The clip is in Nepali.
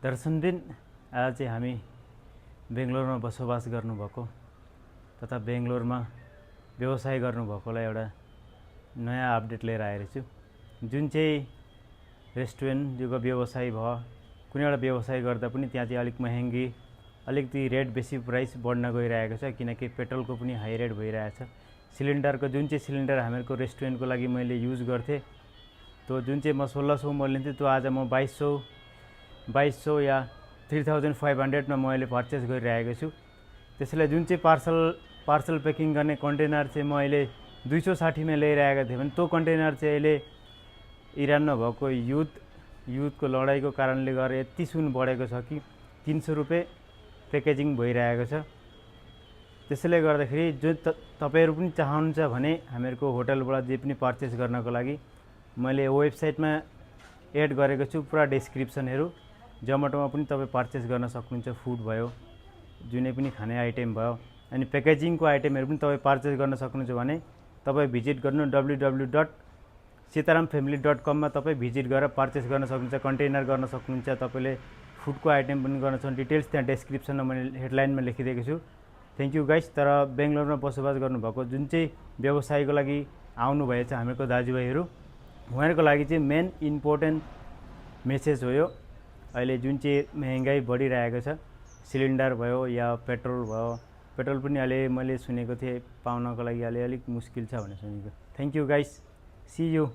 दर्शनबिन आज चाहिँ हामी बेङ्गलोरमा बसोबास गर्नुभएको तथा बेङ्गलोरमा व्यवसाय गर्नुभएकोलाई एउटा नयाँ अपडेट लिएर आएको छु। जुन चाहिँ रेस्टुरेन्टको व्यवसाय भयो, कुनै एउटा व्यवसाय गर्दा पनि त्यहाँ चाहिँ अलिक महँगी, अलिकति रेट बेसी प्राइस बढ्न गइरहेको छ, किनकि पेट्रोलको पनि हाई रेट भइरहेछ। सिलिन्डरको जुन चाहिँ सिलिन्डर हामीहरूको रेस्टुरेन्टको लागि मैले युज गर्थेँ, त्यो जुन चाहिँ म 1600 म लिन्थेँ, त्यो आज म 2200 या 3500 मा मैले पर्चेस गरिरहेको छु। त्यसैले जुन चाहिँ पार्सल प्याकिङ गर्ने कन्टेनर चाहिँ म अहिले 260 मा ल्याइरहेको थिएँ भने त्यो कन्टेनर चाहिँ अहिले इरानमा भएको युद्धको लडाइँको कारणले गर्दा यति सुन बढेको छ कि 300 रुपियाँ प्याकेजिङ भइरहेको छ। त्यसैले गर्दाखेरि जो तपाईहरु पनि चाहनुहुन्छ भने हामीहरूको होटलबाट जे पनि पर्चेस गर्नको लागि मैले वेबसाइटमा एड गरेको छु पुरा डिस्क्रिप्सनहरु, जोमेटोमा पनि तपाई पर्चेस गर्न सक्नुहुन्छ। फुड भयो, जुनै पनि खाने आइटम भयो, अनि प्याकेजिङको आइटमहरु पनि तपाई पर्चेस गर्न सक्नुहुन्छ भने तपाई भिजिट गर्नु www.sitaramfamily.com मा तपाई भिजिट गरेर पर्चेस गर्न सक्नुहुन्छ, कन्टेनर गर्न सक्नुहुन्छ। तपाईले फुडको आइटम पनि गर्न सक्नुहुन्छ। डिटेल्स त्यहाँ डिस्क्रिप्सनमा मैले हेडलाइनमा लेखिदिएको छु। Thank you guys. तर बेंगलोरमा बसोबास गर्नुभएको जुन चाहिँ व्यवसायको लागि आउनु भएछ हामीहरूको दाजुभाइहरु, उहाँहरुको लागि चाहिँ मेन इम्पोर्टेन्ट मेसेज हो यो। अहिले जुन चाहिँ महँगाई बढिरहेको छ, सिलिन्डर भयो या पेट्रोल भयो, पेट्रोल पनि अहिले मैले सुनेको थिएँ पाउनको लागि अलिक मुस्किल छ भनेर सुनेको। Thank you guys, see you.